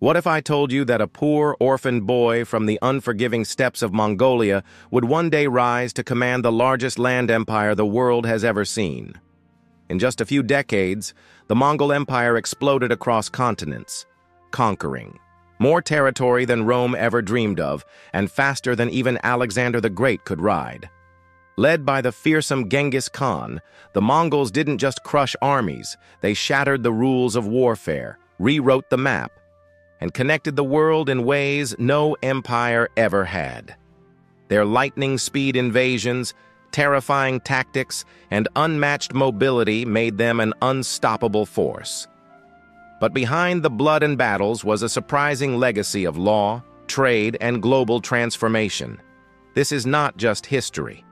What if I told you that a poor orphan boy from the unforgiving steppes of Mongolia would one day rise to command the largest land empire the world has ever seen? In just a few decades, the Mongol Empire exploded across continents, conquering more territory than Rome ever dreamed of, and faster than even Alexander the Great could ride. Led by the fearsome Genghis Khan, the Mongols didn't just crush armies, they shattered the rules of warfare, rewrote the map, and connected the world in ways no empire ever had. Their lightning-speed invasions, terrifying tactics, and unmatched mobility made them an unstoppable force. But behind the blood and battles was a surprising legacy of law, trade, and global transformation. This is not just history.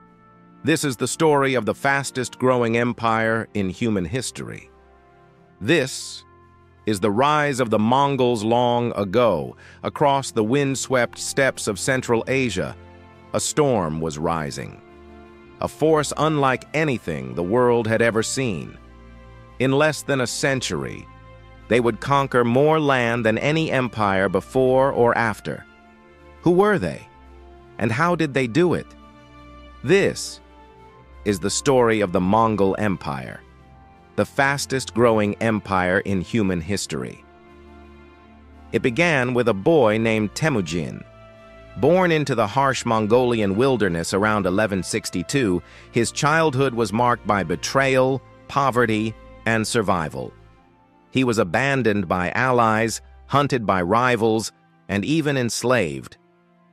This is the story of the fastest-growing empire in human history. This is the rise of the Mongols long ago. Across the wind-swept steppes of Central Asia, a storm was rising. A force unlike anything the world had ever seen. In less than a century, they would conquer more land than any empire before or after. Who were they? And how did they do it? This is the story of the Mongol Empire, the fastest-growing empire in human history. It began with a boy named Temujin. Born into the harsh Mongolian wilderness around 1162, his childhood was marked by betrayal, poverty, and survival. He was abandoned by allies, hunted by rivals, and even enslaved.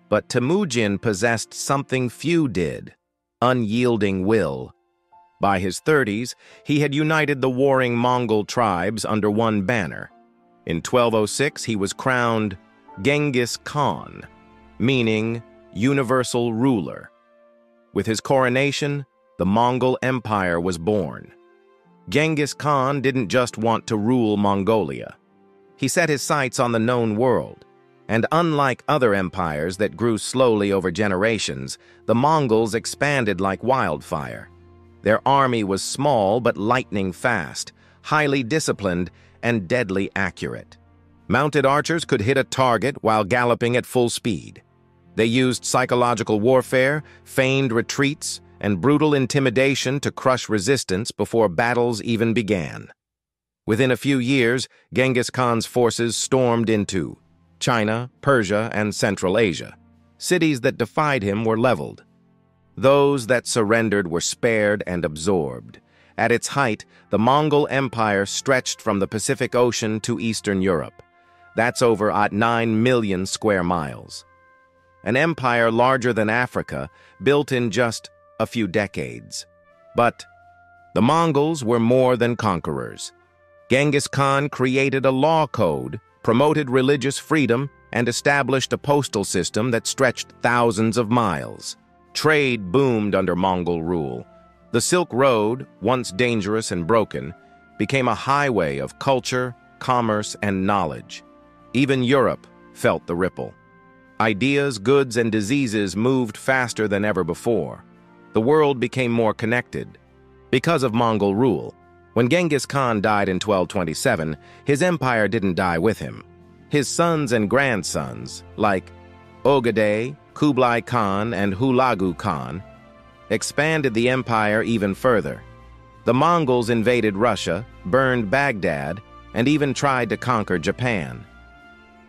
But Temujin possessed something few did: unyielding will. By his 30s, he had united the warring Mongol tribes under one banner. In 1206, he was crowned Genghis Khan, meaning universal ruler. With his coronation, the Mongol Empire was born. Genghis Khan didn't just want to rule Mongolia. He set his sights on the known world, and unlike other empires that grew slowly over generations, the Mongols expanded like wildfire. Their army was small but lightning fast, highly disciplined, and deadly accurate. Mounted archers could hit a target while galloping at full speed. They used psychological warfare, feigned retreats, and brutal intimidation to crush resistance before battles even began. Within a few years, Genghis Khan's forces stormed into China, Persia, and Central Asia. Cities that defied him were leveled. Those that surrendered were spared and absorbed. At its height, the Mongol Empire stretched from the Pacific Ocean to Eastern Europe. That's over 9 million square miles. An empire larger than Africa, built in just a few decades. But the Mongols were more than conquerors. Genghis Khan created a law code, promoted religious freedom, and established a postal system that stretched thousands of miles. Trade boomed under Mongol rule. The Silk Road, once dangerous and broken, became a highway of culture, commerce, and knowledge. Even Europe felt the ripple. Ideas, goods, and diseases moved faster than ever before. The world became more connected. Because of Mongol rule, when Genghis Khan died in 1227, his empire didn't die with him. His sons and grandsons, like Ogadai, Kublai Khan, and Hulagu Khan, expanded the empire even further. The Mongols invaded Russia, burned Baghdad, and even tried to conquer Japan.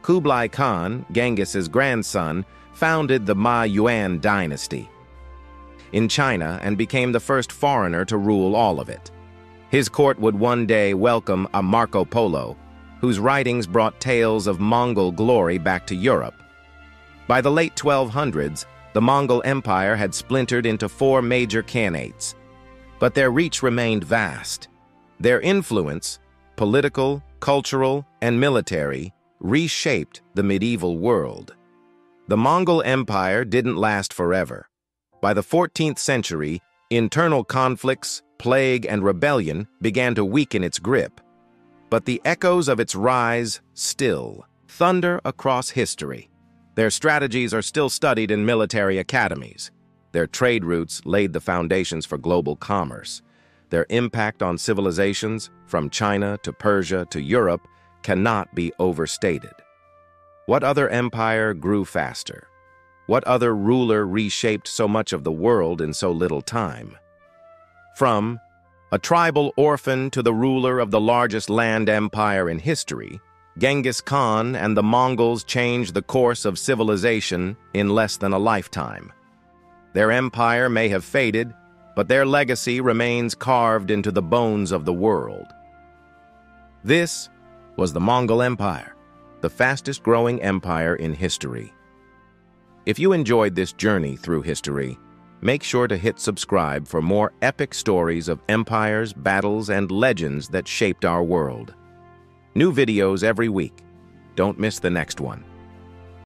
Kublai Khan, Genghis's grandson, founded the Ma Yuan dynasty in China and became the first foreigner to rule all of it. His court would one day welcome a Marco Polo, whose writings brought tales of Mongol glory back to Europe. By the late 1200s, the Mongol Empire had splintered into 4 major khanates, but their reach remained vast. Their influence, political, cultural, and military, reshaped the medieval world. The Mongol Empire didn't last forever. By the 14th century, internal conflicts, plague, and rebellion began to weaken its grip. But the echoes of its rise still thunder across history. Their strategies are still studied in military academies. Their trade routes laid the foundations for global commerce. Their impact on civilizations, from China to Persia to Europe, cannot be overstated. What other empire grew faster? What other ruler reshaped so much of the world in so little time? From a tribal orphan to the ruler of the largest land empire in history, Genghis Khan and the Mongols changed the course of civilization in less than a lifetime. Their empire may have faded, but their legacy remains carved into the bones of the world. This was the Mongol Empire, the fastest-growing empire in history. If you enjoyed this journey through history, make sure to hit subscribe for more epic stories of empires, battles, and legends that shaped our world. New videos every week. Don't miss the next one.